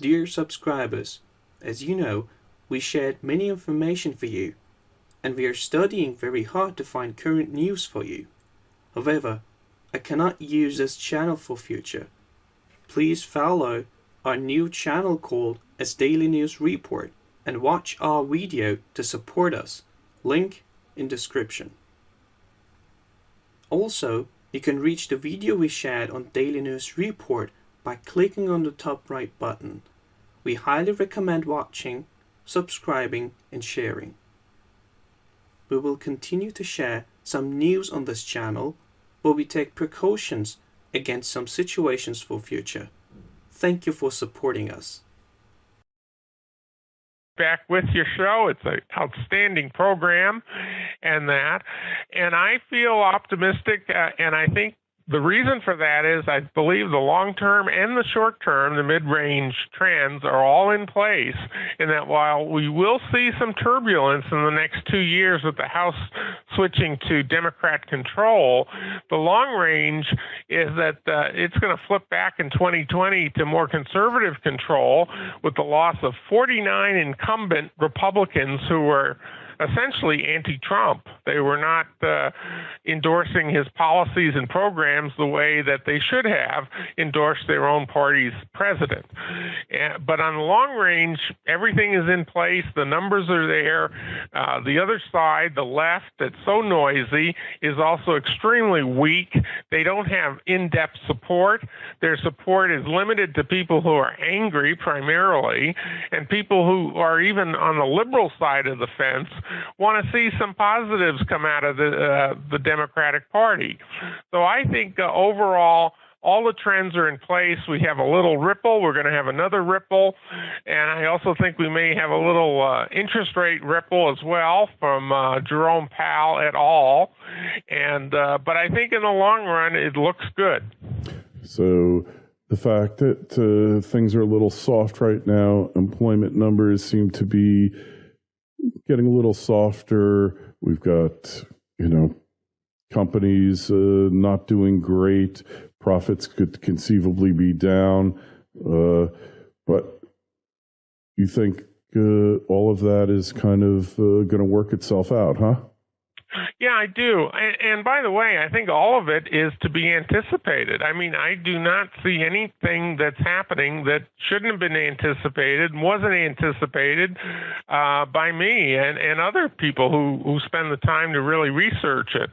Dear subscribers, as you know, we shared many information for you, and we are studying very hard to find current news for you. However, I cannot use this channel for future. Please follow our new channel called as Daily News Report and watch our video to support us. Link in description. Also, you can reach the video we shared on Daily News Report by clicking on the top right button. We highly recommend watching, subscribing, and sharing. We will continue to share some news on this channel, but we take precautions against some situations for future. Thank you for supporting us. Back with your show. It's an outstanding program and I feel optimistic, and I think the reason for that is I believe the long-term and the short-term, the mid-range trends are all in place, and that while we will see some turbulence in the next 2 years with the House switching to Democrat control, the long range is that it's going to flip back in 2020 to more conservative control with the loss of 49 incumbent Republicans who were essentially anti-Trump. They were not endorsing his policies and programs the way that they should have endorsed their own party's president. But on the long range, everything is in place. The numbers are there. The other side, the left, that's so noisy, is also extremely weak. They don't have in-depth support. Their support is limited to people who are angry primarily, and people who are even on the liberal side of the fence want to see some positives come out of the Democratic Party. So I think overall, all the trends are in place. We have a little ripple. We're going to have another ripple. And I also think we may have a little interest rate ripple as well from Jerome Powell et al. But I think in the long run, it looks good. So the fact that things are a little soft right now, employment numbers seem to be getting a little softer. We've got, companies not doing great. Profits could conceivably be down. But you think all of that is kind of going to work itself out, huh? Yeah, I do. And by the way, I think all of it is to be anticipated. I mean, I do not see anything that's happening that shouldn't have been anticipated, wasn't anticipated by me and other people who spend the time to really research it.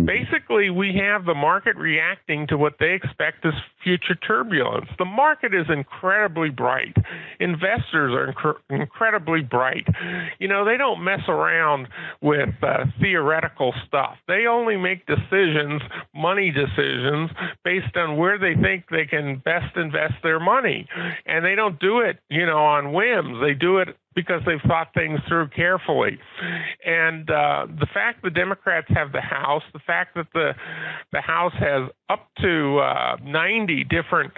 Basically, we have the market reacting to what they expect as future turbulence. The market is incredibly bright. Investors are incredibly bright. They don't mess around with theoretical stuff. They only make decisions, money decisions, based on where they think they can best invest their money. And they don't do it, on whims. They do it because they've thought things through carefully. And the fact the Democrats have the House, the fact that the House has up to 90 different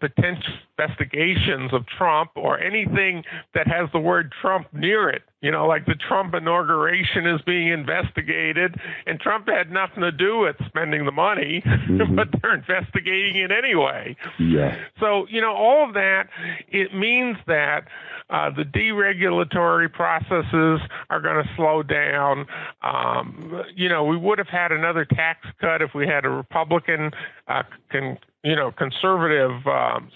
potential investigations of Trump or anything that has the word Trump near it, like the Trump inauguration is being investigated, and Trump had nothing to do with spending the money, but they're investigating it anyway. Yeah. So, all of that, it means that the deregulatory processes are going to slow down. We would have had another tax cut if we had a Republican conservative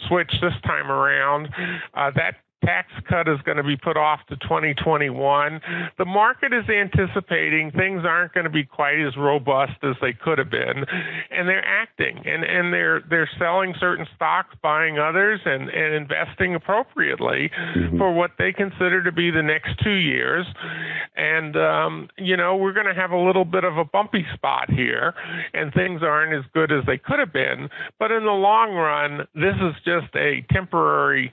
switch this time around. That tax cut is going to be put off to 2021. The market is anticipating things aren't going to be quite as robust as they could have been, and they're acting, and they're selling certain stocks, buying others, and investing appropriately for what they consider to be the next 2 years. And we're going to have a little bit of a bumpy spot here, and things aren't as good as they could have been. But in the long run, this is just a temporary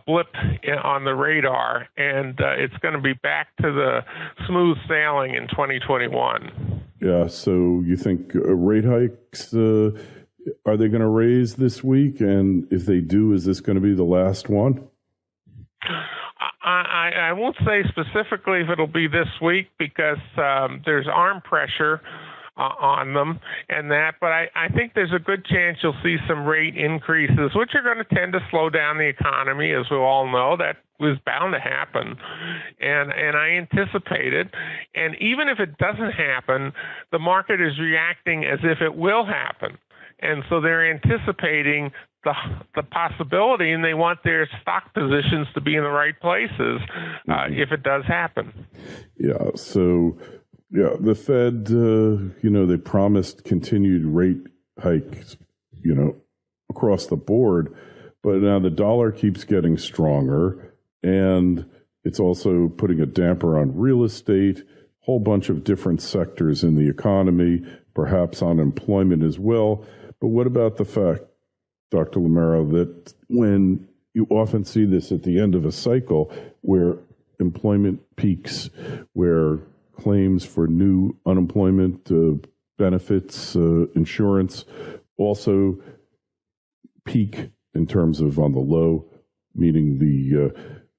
blip on the radar, and it's going to be back to the smooth sailing in 2021. Yeah, so you think rate hikes, are they going to raise this week? And if they do, is this going to be the last one? I won't say specifically if it'll be this week because there's arm pressure on them and that. But I think there's a good chance you'll see some rate increases, which are going to tend to slow down the economy, as we all know. That was bound to happen, and I anticipate it. And even if it doesn't happen, the market is reacting as if it will happen, and so they're anticipating the possibility, and they want their stock positions to be in the right places if it does happen. Yeah. So, yeah, the Fed, they promised continued rate hikes, across the board, but now the dollar keeps getting stronger, and it's also putting a damper on real estate, whole bunch of different sectors in the economy, perhaps on employment as well. But what about the fact, Dr. LaMERIO, that when you often see this at the end of a cycle where employment peaks, where claims for new unemployment benefits, insurance also peak in terms of on the low, meaning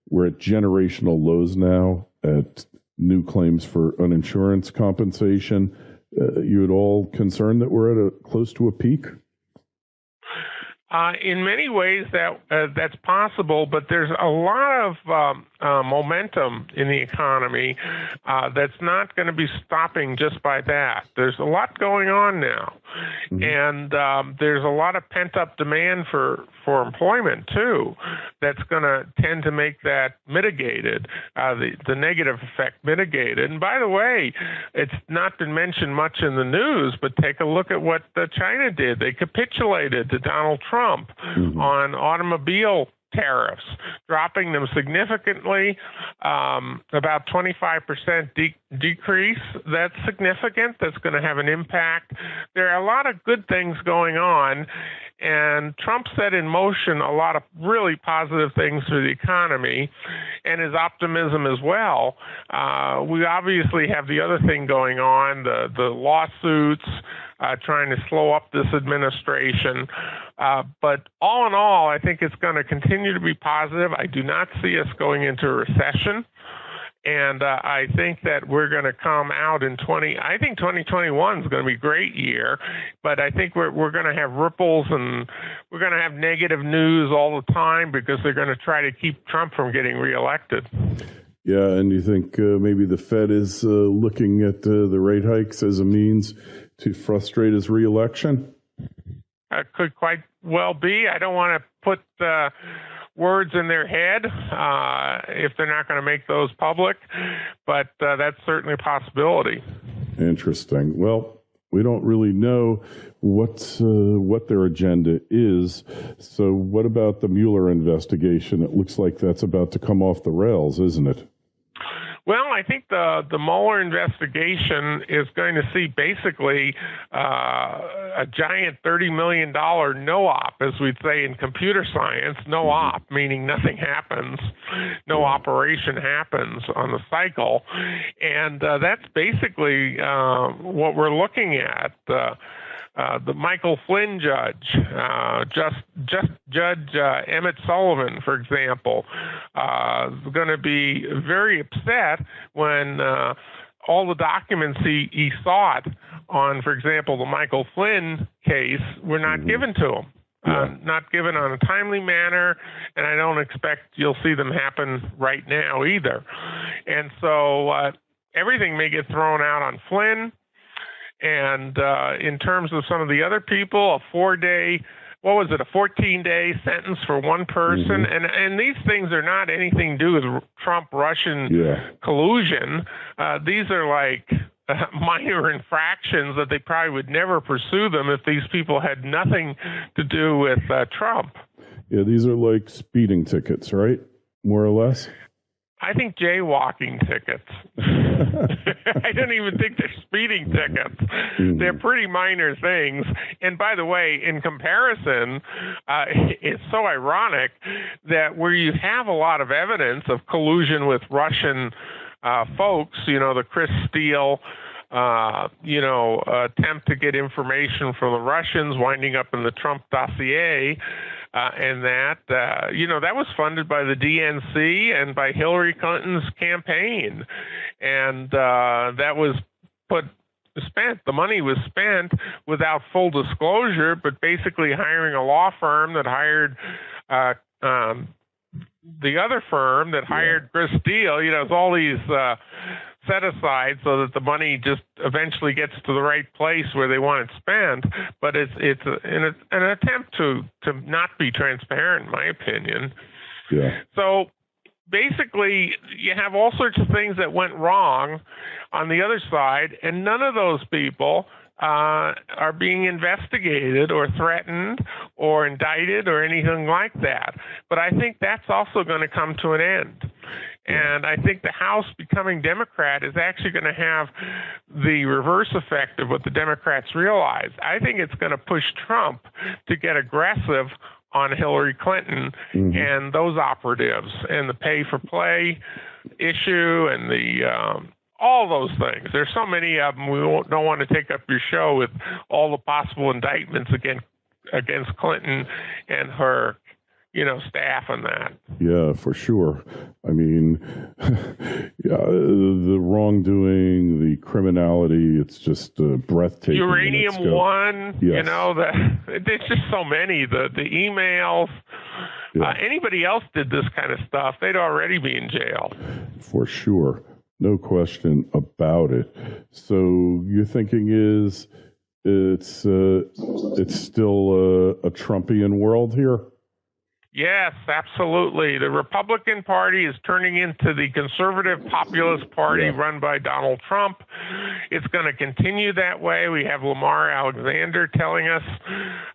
we're at generational lows now at new claims for uninsurance compensation. You at all concerned that we're at close to a peak? In many ways, that's possible, but there's a lot of momentum in the economy that's not going to be stopping just by that. There's a lot going on now, and there's a lot of pent-up demand for employment, too, that's going to tend to make that mitigated, the negative effect mitigated. And by the way, it's not been mentioned much in the news, but take a look at what China did. They capitulated to Donald Trump on automobile tariffs, dropping them significantly, about 25% decrease. That's significant. That's going to have an impact. There are a lot of good things going on, and Trump set in motion a lot of really positive things for the economy and his optimism as well. We obviously have the other thing going on, the lawsuits, trying to slow up this administration. But all in all, I think it's going to continue to be positive. I do not see us going into a recession. And I think that we're going to come out I think 2021 is going to be a great year, but I think we're going to have ripples and we're going to have negative news all the time because they're going to try to keep Trump from getting reelected. Yeah, and you think maybe the Fed is looking at the rate hikes as a means to frustrate his reelection? Could quite well be. I don't want to put words in their head if they're not going to make those public, but that's certainly a possibility. Interesting. Well, we don't really know what their agenda is. So what about the Mueller investigation? It looks like that's about to come off the rails, isn't it? Well, I think the Mueller investigation is going to see basically a giant $30 million no-op, as we'd say in computer science. No-op, meaning nothing happens, no operation happens on the cycle. And that's basically what we're looking at. The Michael Flynn judge, Judge Emmett Sullivan, for example, is going to be very upset when all the documents he sought on, for example, the Michael Flynn case were not given to him. Not given on a timely manner, and I don't expect you'll see them happen right now either. And so everything may get thrown out on Flynn. And in terms of some of the other people, a 14-day sentence for one person. And these things are not anything to do with Trump-Russian collusion. These are like minor infractions that they probably would never pursue them if these people had nothing to do with Trump. Yeah, these are like speeding tickets, right? More or less? I think jaywalking tickets. I don't even think they're speeding tickets. They're pretty minor things. And by the way, in comparison, it's so ironic that where you have a lot of evidence of collusion with Russian folks, the Chris Steele, attempt to get information from the Russians winding up in the Trump dossier, and that was funded by the DNC and by Hillary Clinton's campaign. And that was put spent. The money was spent without full disclosure, but basically hiring a law firm that hired the other firm that hired Chris Steele. It's all these set aside so that the money just eventually gets to the right place where they want it spent. But it's an attempt to not be transparent, in my opinion. Yeah. So basically, you have all sorts of things that went wrong on the other side, and none of those people are being investigated or threatened or indicted or anything like that. But I think that's also going to come to an end. And I think the House becoming Democrat is actually going to have the reverse effect of what the Democrats realize. I think it's going to push Trump to get aggressive on Hillary Clinton and those operatives, and the pay-for-play issue and the all those things. There's so many of them. We don't want to take up your show with all the possible indictments against Clinton and her, staff and that. Yeah, for sure. I mean, the wrongdoing, the criminality, it's just breathtaking. Uranium One, yes. There's just so many. The emails. Yeah. Anybody else did this kind of stuff, they'd already be in jail. For sure. No question about it. So your thinking is it's still a Trumpian world here? Yes, absolutely. The Republican Party is turning into the conservative populist party run by Donald Trump. It's going to continue that way. We have Lamar Alexander telling us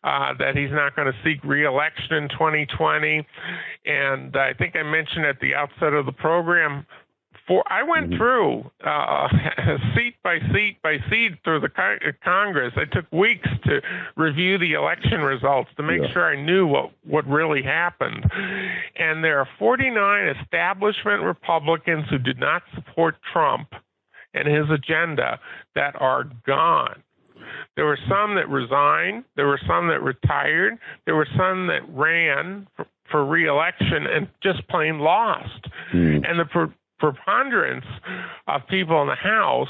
that he's not going to seek re-election in 2020. And I think I mentioned at the outset of the program, I went through seat by seat through the Congress. I took weeks to review the election results to make sure I knew what really happened. And there are 49 establishment Republicans who did not support Trump and his agenda that are gone. There were some that resigned. There were some that retired. There were some that ran for re-election and just plain lost. And the preponderance of people in the House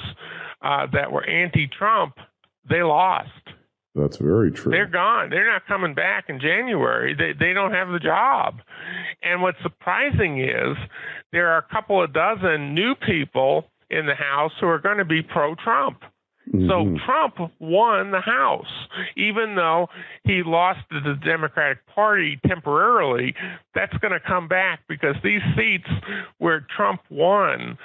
that were anti-Trump, they lost. That's very true. They're gone. They're not coming back in January. They don't have the job. And what's surprising is there are a couple of dozen new people in the House who are going to be pro-Trump. So Trump won the House, even though he lost to the Democratic Party temporarily. That's going to come back because these seats where Trump won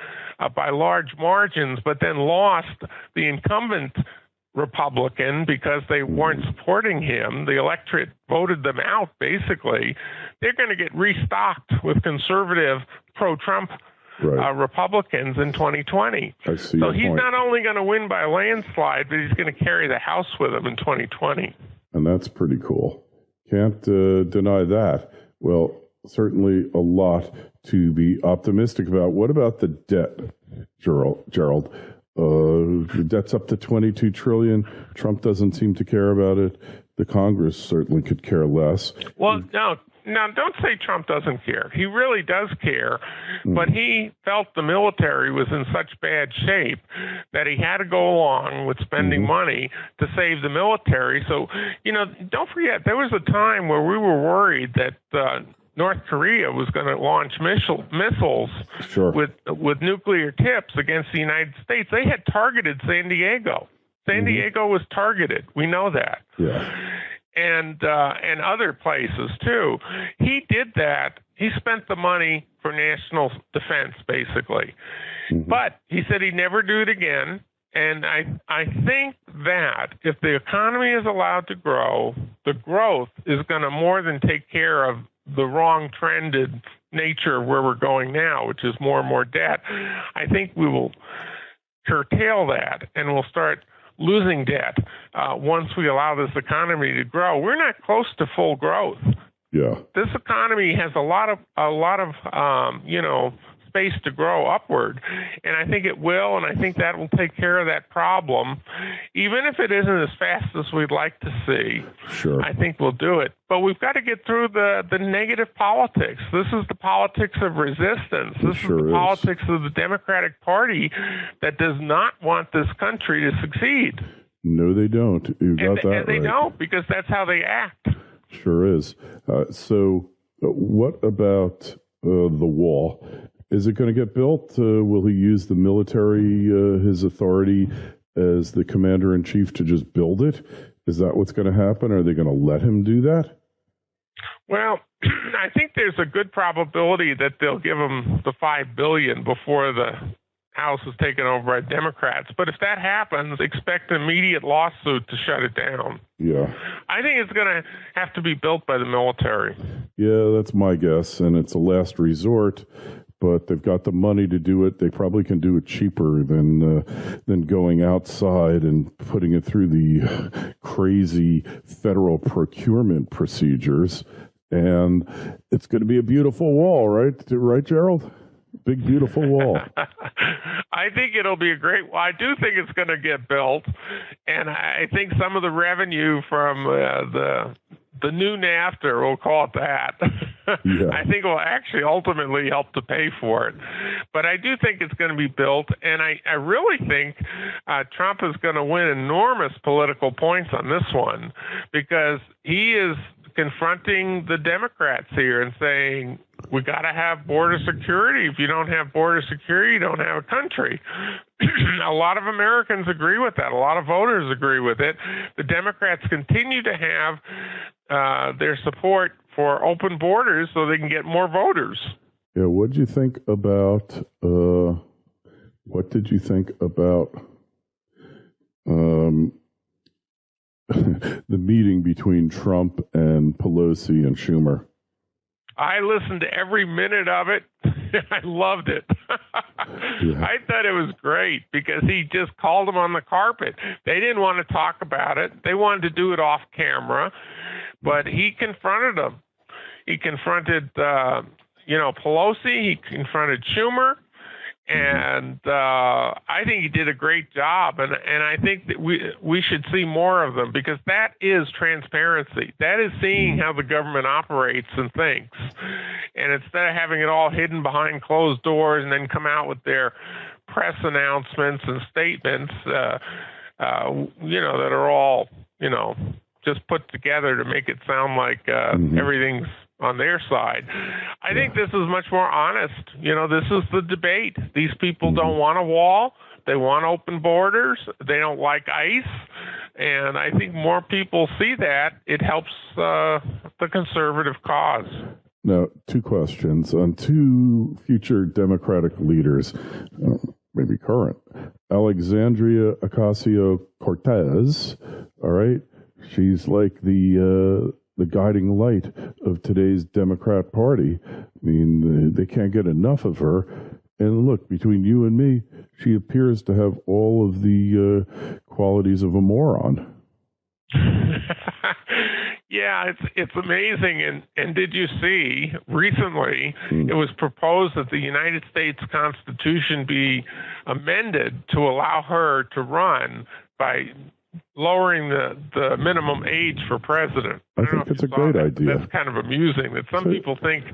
by large margins, but then lost the incumbent Republican because they weren't supporting him, the electorate voted them out basically, they're going to get restocked with conservative pro-Trump Republicans in 2020. So he's not only going to win by a landslide, but he's going to carry the House with him in 2020. And that's pretty cool. Can't deny that. Well, certainly a lot to be optimistic about. What about the debt, Gerald? The debt's up to $22 trillion. Trump doesn't seem to care about it. The Congress certainly could care less. Well, Now, don't say Trump doesn't care. He really does care, but he felt the military was in such bad shape that he had to go along with spending money to save the military. So, don't forget, there was a time where we were worried that North Korea was going to launch missiles with nuclear tips against the United States. They had targeted San Diego. San Diego was targeted. We know that. Yeah. And other places, too. He did that. He spent the money for national defense, basically. But he said he'd never do it again. And I think that if the economy is allowed to grow, the growth is going to more than take care of the wrong-trended nature of where we're going now, which is more and more debt. I think we will curtail that, and we'll start losing debt once we allow this economy to grow. We're not close to full growth. Yeah. This economy has a lot of space to grow upward. And I think it will, and I think that will take care of that problem. Even if it isn't as fast as we'd like to see, Sure. I think we'll do it. But we've got to get through the negative politics. This is the politics of resistance. This is the politics of the Democratic Party that does not want this country to succeed. No, they don't. You got that right. And they don't, because that's how they act. Sure is. So what about the wall? Is it going to get built? Will he use the military, his authority as the commander-in-chief to just build it? Is that what's going to happen? Are they going to let him do that? Well, I think there's a good probability that they'll give him the $5 billion before the House is taken over by Democrats. But if that happens, expect an immediate lawsuit to shut it down. Yeah. I think it's going to have to be built by the military. Yeah, that's my guess, and it's a last resort. But they've got the money to do it. They probably can do it cheaper than going outside and putting it through the crazy federal procurement procedures. And it's going to be a beautiful wall, right? Right, Gerald? Big, beautiful wall. I think it'll be a great wall. I do think it's going to get built. And I think some of the revenue from the new NAFTA, we'll call it that, yeah. I think will actually ultimately help to pay for it. But I do think it's going to be built, and I really think Trump is going to win enormous political points on this one, because he is confronting the Democrats here and saying, we got to have border security. If you don't have border security, you don't have a country. A lot of Americans agree with that. A lot of voters agree with it. The Democrats continue to have their support for open borders so they can get more voters. Yeah, what did you think about the meeting between Trump and Pelosi and Schumer? I listened to every minute of it. I loved it. Yeah. I thought it was great because he just called them on the carpet. They didn't want to talk about it. They wanted to do it off camera, but he confronted them. He confronted, Pelosi. He confronted Schumer. And I think he did a great job, and I think that we should see more of them, because that is transparency. That is seeing how the government operates and thinks. And instead of having it all hidden behind closed doors and then come out with their press announcements and statements, that are all, just put together to make it sound like everything's on their side. I think this is much more honest. This is the debate. These people don't want a wall. They want open borders. They don't like ICE. And I think more people see that. It helps the conservative cause. Now, two questions on two future Democratic leaders, maybe current. Alexandria Ocasio-Cortez, all right? She's like the guiding light of today's Democrat Party. I mean, they can't get enough of her. And look, between you and me, she appears to have all of the qualities of a moron. Yeah, it's amazing. And did you see recently it was proposed that the United States Constitution be amended to allow her to run by lowering the minimum age for president. I think it's a great idea. That's kind of amusing that some people think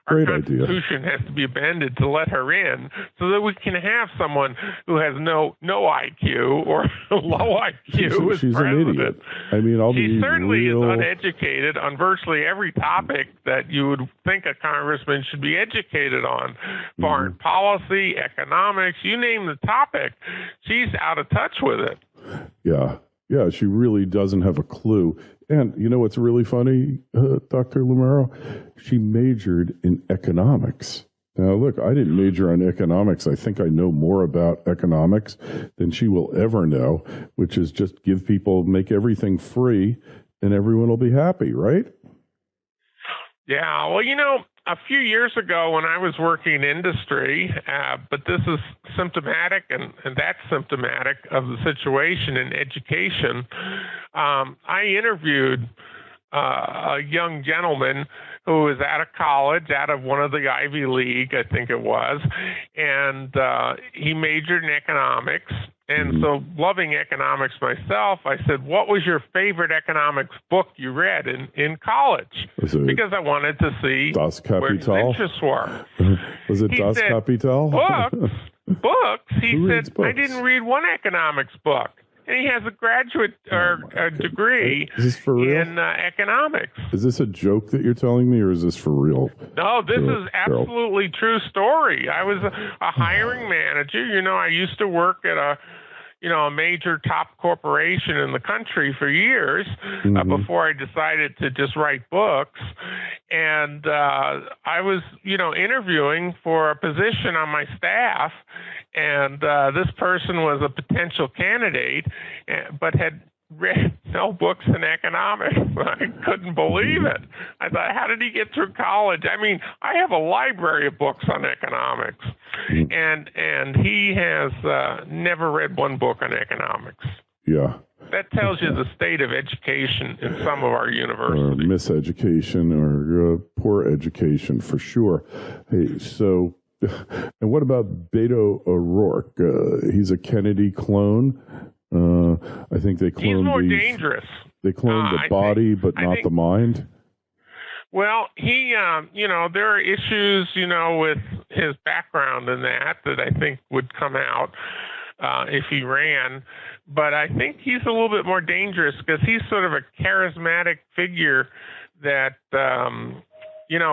our Constitution has to be amended to let her in so that we can have someone who has no IQ or low IQ as she's president. An idiot. I mean, she certainly is uneducated on virtually every topic that you would think a congressman should be educated on. Foreign policy, economics, you name the topic, she's out of touch with it. Yeah, she really doesn't have a clue. And you know what's really funny, Dr. LaMero? She majored in economics. Now, look, I didn't major on economics. I think I know more about economics than she will ever know, which is just make everything free, and everyone will be happy, right? Yeah, well, a few years ago when I was working in industry, but this is symptomatic and that's symptomatic of the situation in education, I interviewed a young gentleman who was out of college, out of one of the Ivy League, I think it was, and he majored in economics. And so, loving economics myself, I said, what was your favorite economics book you read in college? Because I wanted to see where his interests were. Was it he Das said, Kapital? Books? He said, books? I didn't read one economics book. And he has a graduate or a degree in economics. Is this a joke that you're telling me, or is this for real? No, this is absolutely true story. I was a hiring manager. I used to work at a major top corporation in the country for years before I decided to just write books. And I was, interviewing for a position on my staff, and this person was a potential candidate, but had read no books in economics. I couldn't believe it. I thought, how did he get through college? I mean, I have a library of books on economics, and he has never read one book on economics. Yeah. That tells you the state of education in some of our universities. Or miseducation or poor education, for sure. Hey, so, and what about Beto O'Rourke? He's a Kennedy clone. I think they cloned He's more dangerous. They cloned the body, but not the mind. Well, he, there are issues, with his background and that I think would come out if he ran. But I think he's a little bit more dangerous because he's sort of a charismatic figure that,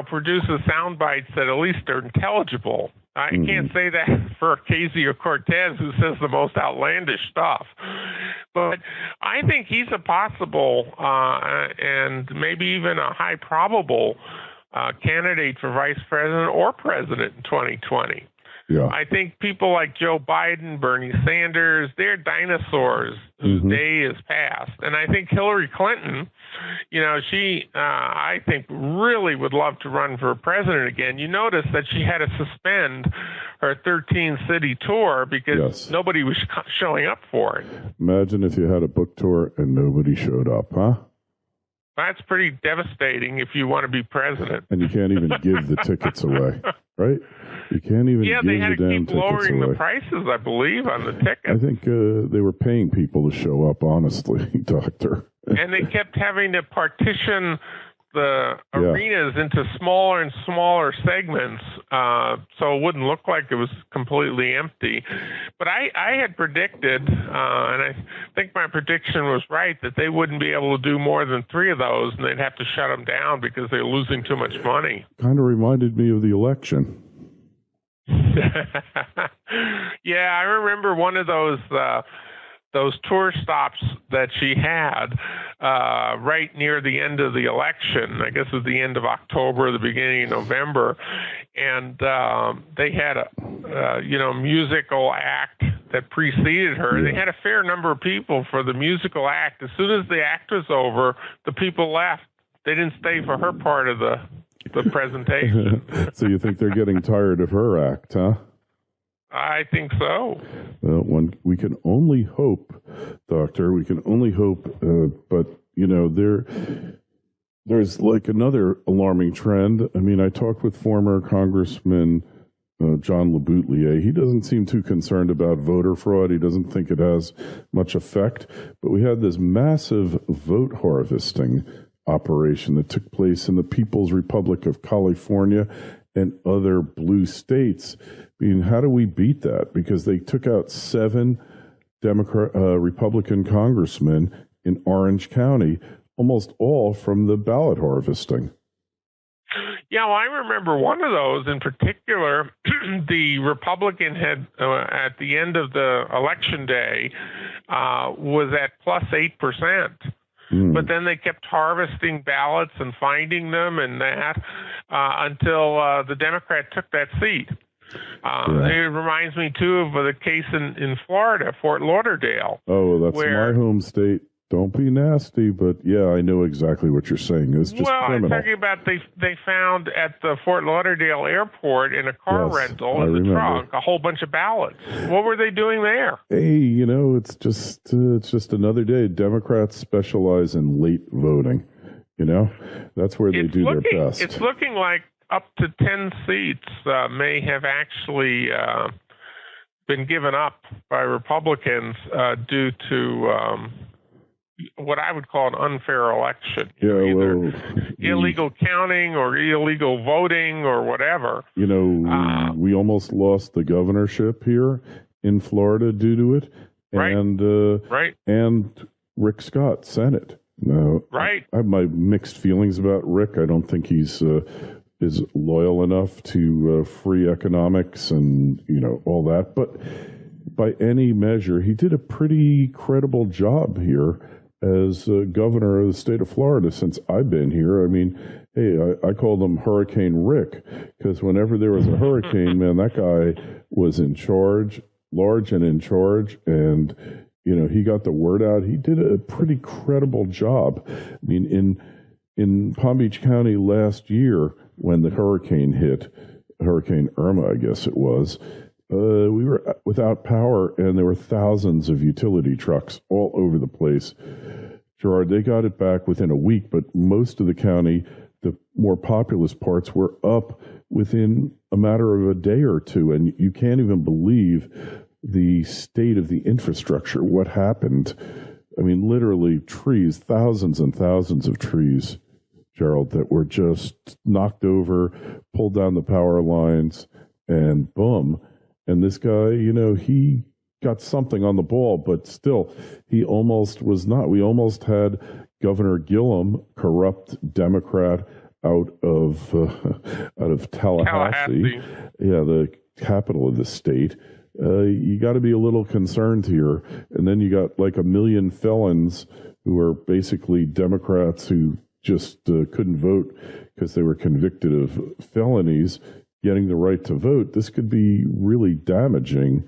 produces sound bites that at least are intelligible. I can't say that for Ocasio-Cortez, who says the most outlandish stuff. But I think he's a possible and maybe even a high probable candidate for vice president or president in 2020. Yeah. I think people like Joe Biden, Bernie Sanders, they're dinosaurs whose day is past. And I think Hillary Clinton, she, I think, really would love to run for president again. You notice that she had to suspend her 13-city tour because nobody was showing up for it. Imagine if you had a book tour and nobody showed up, huh? That's pretty devastating if you want to be president. And you can't even give the tickets away, right? You can't even give the damn tickets away. Yeah, they had to keep lowering the prices, I believe, on the tickets. I think they were paying people to show up, honestly, Doctor. And they kept having to partition the arenas into smaller and smaller segments so it wouldn't look like it was completely empty. But I had predicted, and I think my prediction was right, that they wouldn't be able to do more than 3 of those, and they'd have to shut them down because they're losing too much money. Kind of reminded me of the election. Yeah, I remember one of those tour stops that she had right near the end of the election. I guess it was the end of October, the beginning of November, and they had a musical act that preceded her. They had a fair number of people for the musical act. As soon as the act was over, the people left. They didn't stay for her part of the presentation. So you think they're getting tired of her act, huh? I think so. Well, we can only hope, Doctor. We can only hope. But there's like another alarming trend. I mean, I talked with former Congressman John LeBoutelier. He doesn't seem too concerned about voter fraud. He doesn't think it has much effect. But we had this massive vote harvesting operation that took place in the People's Republic of California and other blue states. I mean, how do we beat that? Because they took out 7 Republican congressmen in Orange County, almost all from the ballot harvesting. Yeah, well, I remember one of those in particular. The Republican had, at the end of the election day, was at plus 8%. But then they kept harvesting ballots and finding them and that until the Democrat took that seat. It reminds me, too, of the case in Florida, Fort Lauderdale. Oh, that's my home state. Don't be nasty, but yeah, I know exactly what you're saying. It's just criminal. I'm talking about they found at the Fort Lauderdale airport in a car rental in the trunk a whole bunch of ballots. What were they doing there? Hey, it's just another day. Democrats specialize in late voting. You know, that's where they do their best. It's looking like up to 10 seats may have actually been given up by Republicans due to what I would call an unfair election. Either illegal counting or illegal voting or whatever. You know, we almost lost the governorship here in Florida due to it. And, and Rick Scott, Senate. Now, I have my mixed feelings about Rick. I don't think he's is loyal enough to free economics and, you know, all that. But by any measure, he did a pretty credible job here as governor of the state of Florida since I've been here. I mean, hey, I called him Hurricane Rick because whenever there was a hurricane, man, that guy was in charge, large and in charge, and you know, he got the word out. He did a pretty credible job. I mean, in Palm Beach County last year, when the hurricane hit, Hurricane Irma, I guess it was, we were without power, and there were thousands of utility trucks all over the place. Gerard, they got it back within a week, but most of the county, the more populous parts, were up within a matter of a day or two, and you can't even believe the state of the infrastructure, what happened. I mean, literally trees, thousands and thousands of trees, Gerald, that were just knocked over, pulled down the power lines, and boom. And this guy, you know, he got something on the ball, but still, he almost was not. We almost had Governor Gillum, corrupt Democrat, out of Tallahassee. Yeah, the capital of the state. You got to be a little concerned here. And then you got like 1 million felons who are basically Democrats who just couldn't vote because they were convicted of felonies getting the right to vote. This could be really damaging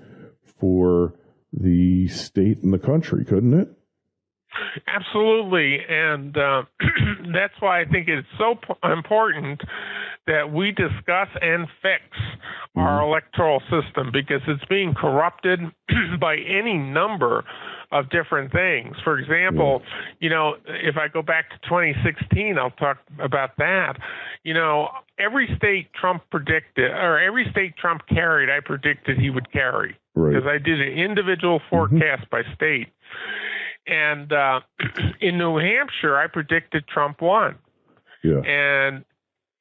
for the state and the country, couldn't it? Absolutely. And that's why I think it's so important that we discuss and fix our electoral system, because it's being corrupted by any number of different things. For example, you know, if I go back to 2016, I'll talk about that. You know, every state Trump predicted, or every state Trump carried, I predicted he would carry, because I did an individual forecast by state. And in New Hampshire, I predicted Trump won. Yeah.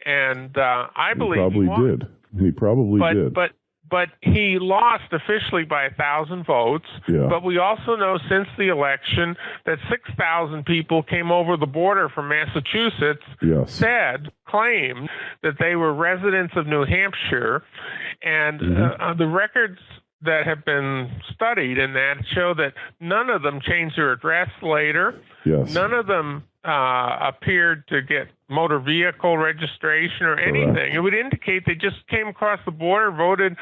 And I believe he probably did. He probably did. But he lost officially by 1,000 votes. Yeah. But we also know since the election that 6,000 people came over the border from Massachusetts, claimed that they were residents of New Hampshire. And the records that have been studied in that show that none of them changed their address later. Yes. None of them appeared to get motor vehicle registration or anything. Correct. It would indicate they just came across the border, voted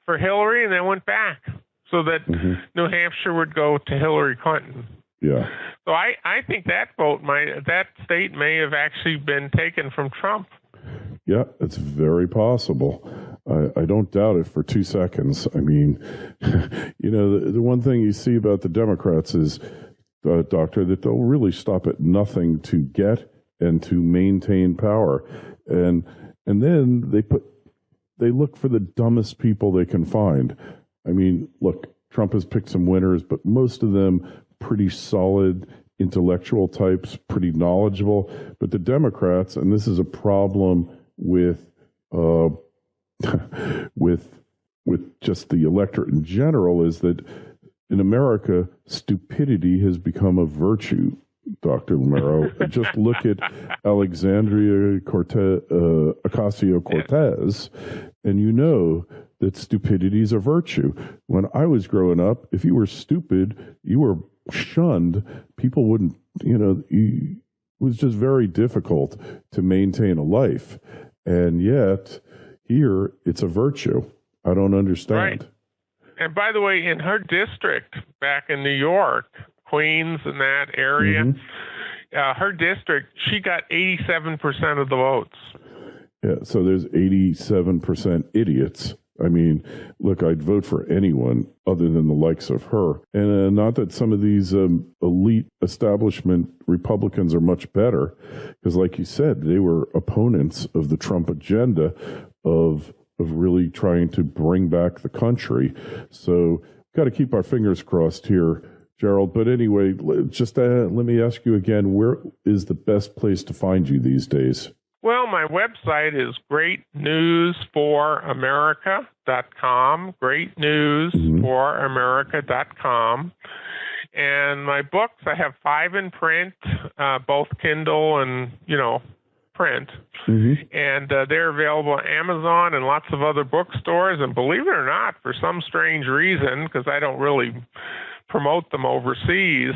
for Hillary, and then went back so that New Hampshire would go to Hillary Clinton. Yeah. So I think that that state may have actually been taken from Trump. Yeah, it's very possible. I don't doubt it for 2 seconds. I mean, you know, the one thing you see about the Democrats is, Doctor, that they'll really stop at nothing to get and to maintain power. And then they look for the dumbest people they can find. I mean, look, Trump has picked some winners, but most of them pretty solid intellectual types, pretty knowledgeable. But the Democrats, and this is a problem with with just the electorate in general, is that in America, stupidity has become a virtue, Dr. LaMERIO. Just look at Alexandria Ocasio-Cortez, and you know that stupidity is a virtue. When I was growing up, if you were stupid, you were shunned. People wouldn't, you know, it was just very difficult to maintain a life. And yet, here, it's a virtue. I don't understand. Right. And by the way, in her district back in New York, Queens and that area, her district, she got 87% of the votes. Yeah, so there's 87% idiots I mean, look, I'd vote for anyone other than the likes of her. And not that some of these elite establishment Republicans are much better, because like you said, they were opponents of the Trump agenda of really trying to bring back the country. So got to keep our fingers crossed here, Gerald. But anyway, just let me ask you again, where is the best place to find you these days? Well, my website is greatnewsforamerica.com, greatnewsforamerica.com. And my books, I have 5 in print, both Kindle and, print. Mm-hmm. And they're available on Amazon and lots of other bookstores. And believe it or not, for some strange reason, because I don't really promote them overseas,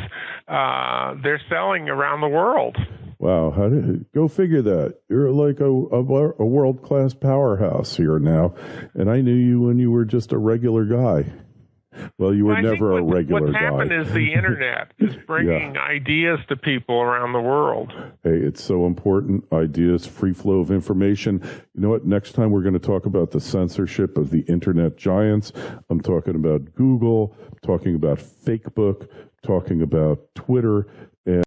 they're selling around the world. Wow, go figure that. You're like a world-class powerhouse here now, and I knew you when you were just a regular guy. Well, you were never a regular guy. What's happened is the Internet is bringing ideas to people around the world. Hey, it's so important. Ideas, free flow of information. You know what? Next time we're going to talk about the censorship of the Internet giants. I'm talking about Google, talking about Facebook, talking about Twitter.